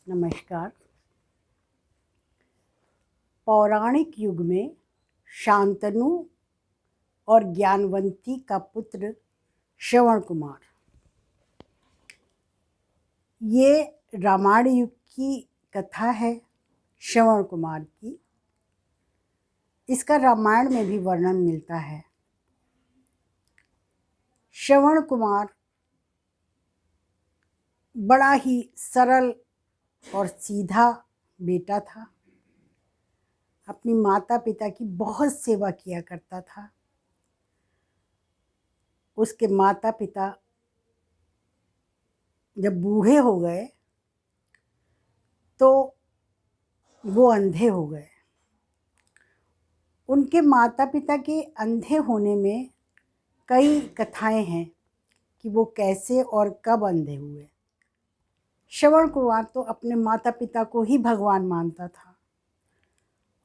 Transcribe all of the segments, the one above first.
नमस्कार। पौराणिक युग में शांतनु और ज्ञानवंती का पुत्र श्रवण कुमार, ये रामायण युग की कथा है श्रवण कुमार की। इसका रामायण में भी वर्णन मिलता है। श्रवण कुमार बड़ा ही सरल और सीधा बेटा था। अपनी माता पिता की बहुत सेवा किया करता था। उसके माता पिता जब बूढ़े हो गए तो वो अंधे हो गए। उनके माता पिता के अंधे होने में कई कथाएं हैं कि वो कैसे और कब अंधे हुए। श्रवण कुमार तो अपने माता पिता को ही भगवान मानता था,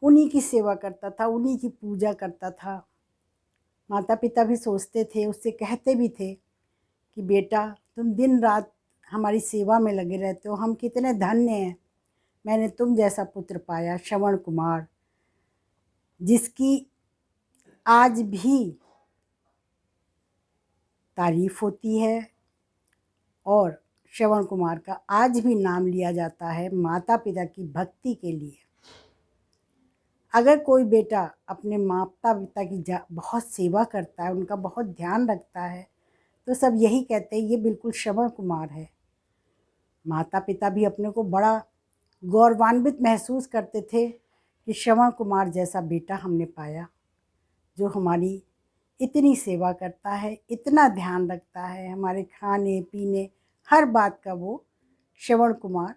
उन्हीं की सेवा करता था, उन्हीं की पूजा करता था। माता पिता भी सोचते थे, उससे कहते भी थे कि बेटा तुम दिन रात हमारी सेवा में लगे रहते हो, हम कितने धन्य हैं, मैंने तुम जैसा पुत्र पाया श्रवण कुमार, जिसकी आज भी तारीफ होती है और श्रवण कुमार का आज भी नाम लिया जाता है माता पिता की भक्ति के लिए। अगर कोई बेटा अपने माता पिता की बहुत सेवा करता है, उनका बहुत ध्यान रखता है, तो सब यही कहते हैं ये बिल्कुल श्रवण कुमार है। माता पिता भी अपने को बड़ा गौरवान्वित महसूस करते थे कि श्रवण कुमार जैसा बेटा हमने पाया, जो हमारी इतनी सेवा करता है, इतना ध्यान रखता है, हमारे खाने पीने हर बात का वो श्रवण कुमार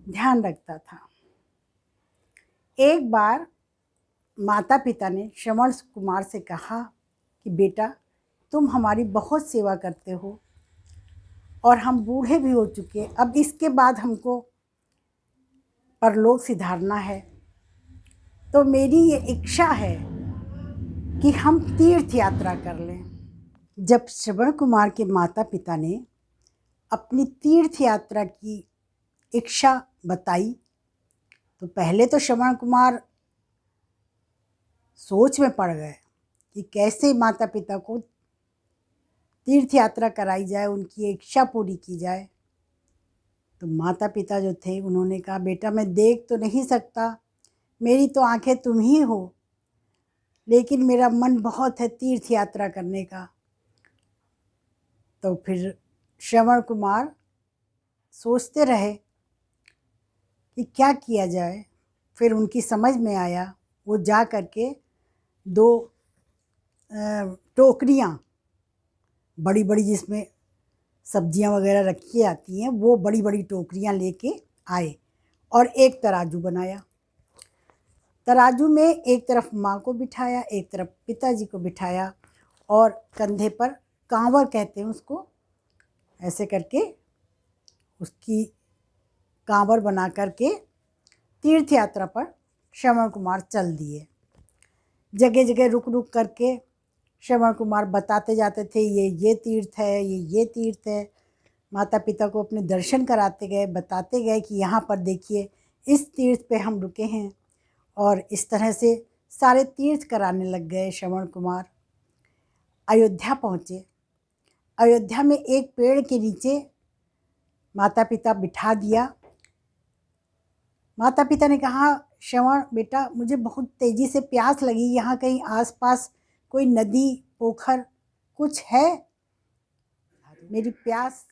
ध्यान रखता था। एक बार माता पिता ने श्रवण कुमार से कहा कि बेटा तुम हमारी बहुत सेवा करते हो और हम बूढ़े भी हो चुके, अब इसके बाद हमको परलोक सिधारना है, तो मेरी ये इच्छा है कि हम तीर्थ यात्रा कर लें। जब श्रवण कुमार के माता पिता ने अपनी तीर्थ यात्रा की इच्छा बताई तो पहले तो श्रवण कुमार सोच में पड़ गए कि कैसे माता पिता को तीर्थ यात्रा कराई जाए, उनकी इच्छा पूरी की जाए। तो माता पिता जो थे उन्होंने कहा बेटा मैं देख तो नहीं सकता, मेरी तो आंखें तुम ही हो, लेकिन मेरा मन बहुत है तीर्थ यात्रा करने का। तो फिर श्रवण कुमार सोचते रहे कि क्या किया जाए। फिर उनकी समझ में आया, वो जा कर के 2 टोकरियाँ बड़ी बड़ी जिसमें सब्जियां वगैरह रखी जाती हैं, वो बड़ी बड़ी टोकरियां लेके आए और एक तराजू बनाया। तराजू में एक तरफ माँ को बिठाया, एक तरफ पिताजी को बिठाया और कंधे पर कांवर कहते हैं उसको, ऐसे करके उसकी कांवर बना करके तीर्थ यात्रा पर श्रवण कुमार चल दिए। जगह जगह रुक रुक करके श्रवण कुमार बताते जाते थे ये तीर्थ है, ये तीर्थ है। माता पिता को अपने दर्शन कराते गए, बताते गए कि यहाँ पर देखिए इस तीर्थ पे हम रुके हैं, और इस तरह से सारे तीर्थ कराने लग गए श्रवण कुमार। अयोध्या पहुँचे। अयोध्या में एक पेड़ के नीचे माता पिता बिठा दिया। माता पिता ने कहा श्रवण बेटा मुझे बहुत तेज़ी से प्यास लगी, यहाँ कहीं आसपास कोई नदी पोखर कुछ है, मेरी प्यास।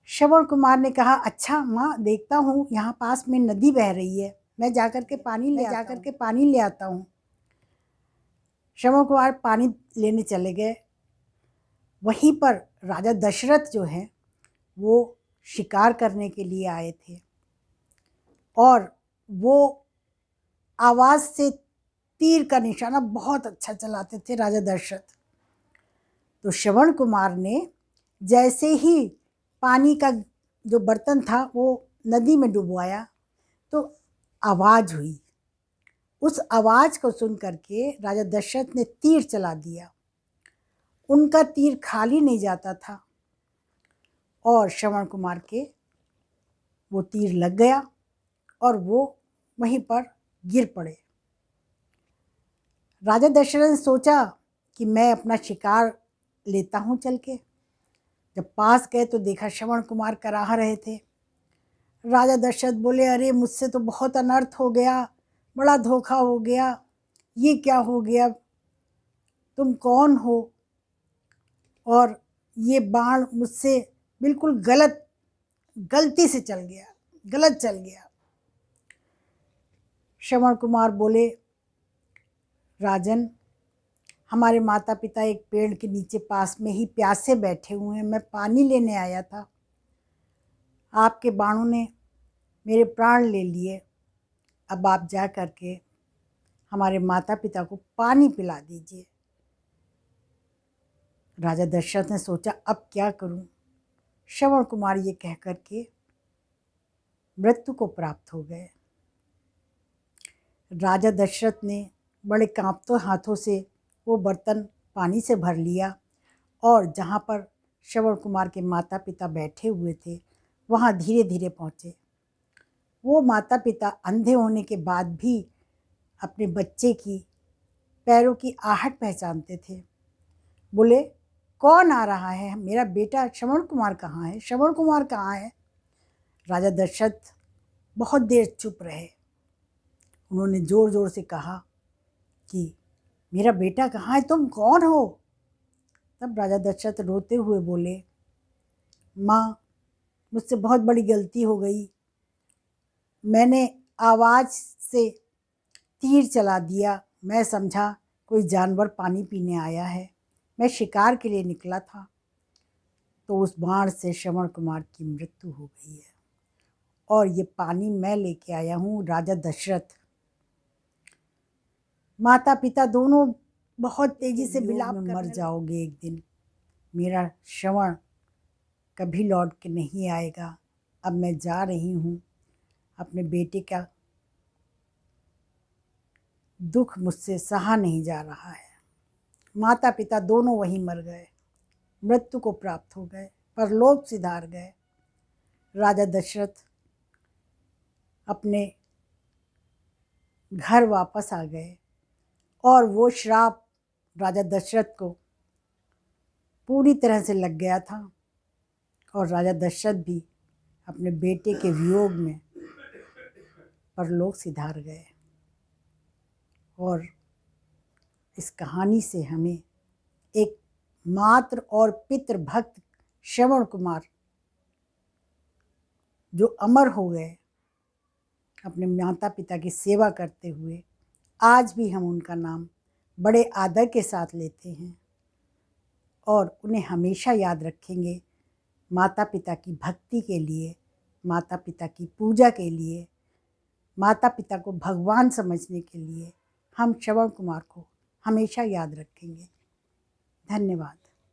श्रवण कुमार ने कहा अच्छा माँ देखता हूँ, यहाँ पास में नदी बह रही है, मैं जाकर के पानी ले आता हूँ। श्रवण कुमार पानी लेने चले गए। वहीं पर राजा दशरथ जो हैं वो शिकार करने के लिए आए थे और वो आवाज़ से तीर का निशाना बहुत अच्छा चलाते थे राजा दशरथ। तो श्रवण कुमार ने जैसे ही पानी का जो बर्तन था वो नदी में डुबवाया तो आवाज़ हुई। उस आवाज़ को सुन करके राजा दशरथ ने तीर चला दिया। उनका तीर खाली नहीं जाता था और श्रवण कुमार के वो तीर लग गया और वो वहीं पर गिर पड़े। राजा दशरथ ने सोचा कि मैं अपना शिकार लेता हूँ चल के। जब पास गए तो देखा श्रवण कुमार कराह रहे थे। राजा दशरथ बोले, अरे मुझसे तो बहुत अनर्थ हो गया, बड़ा धोखा हो गया, ये क्या हो गया, तुम कौन हो, और ये बाण मुझसे बिल्कुल गलती से चल गया, गलत चल गया। श्रवण कुमार बोले, राजन, हमारे माता पिता एक पेड़ के नीचे पास में ही प्यासे बैठे हुए हैं, मैं पानी लेने आया था, आपके बाणों ने मेरे प्राण ले लिए, अब आप जा कर के हमारे माता पिता को पानी पिला दीजिए। राजा दशरथ ने सोचा, अब क्या करूं। श्रवण कुमार ये कह कर के मृत्यु को प्राप्त हो गए। राजा दशरथ ने बड़े कांपते हाथों से वो बर्तन पानी से भर लिया और जहाँ पर श्रवण कुमार के माता पिता बैठे हुए थे वहाँ धीरे धीरे पहुँचे। वो माता पिता अंधे होने के बाद भी अपने बच्चे की पैरों की आहट पहचानते थे। बोले, कौन आ रहा है, मेरा बेटा श्रवण कुमार कहाँ है, श्रवण कुमार कहाँ है। राजा दशरथ बहुत देर चुप रहे। उन्होंने ज़ोर ज़ोर से कहा कि मेरा बेटा कहाँ है, तुम कौन हो। तब राजा दशरथ रोते हुए बोले, माँ, मुझसे बहुत बड़ी गलती हो गई, मैंने आवाज़ से तीर चला दिया, मैं समझा कोई जानवर पानी पीने आया है, मैं शिकार के लिए निकला था, तो उस बाण से श्रवण कुमार की मृत्यु हो गई है और ये पानी मैं लेके आया हूँ। राजा दशरथ, माता पिता दोनों बहुत तेजी से विलाप में मर जाओगे एक दिन, मेरा श्रवण कभी लौट के नहीं आएगा, अब मैं जा रही हूँ, अपने बेटे का दुख मुझसे सहा नहीं जा रहा है। माता पिता दोनों वहीं मर गए, मृत्यु को प्राप्त हो गए, परलोक सिधार गए। राजा दशरथ अपने घर वापस आ गए और वो श्राप राजा दशरथ को पूरी तरह से लग गया था और राजा दशरथ भी अपने बेटे के वियोग में परलोक सिधार गए। और इस कहानी से हमें एक मातृ और पितृ भक्त श्रवण कुमार जो अमर हो गए अपने माता पिता की सेवा करते हुए, आज भी हम उनका नाम बड़े आदर के साथ लेते हैं और उन्हें हमेशा याद रखेंगे। माता पिता की भक्ति के लिए, माता पिता की पूजा के लिए, माता पिता को भगवान समझने के लिए हम श्रवण कुमार को हमेशा याद रखेंगे। धन्यवाद।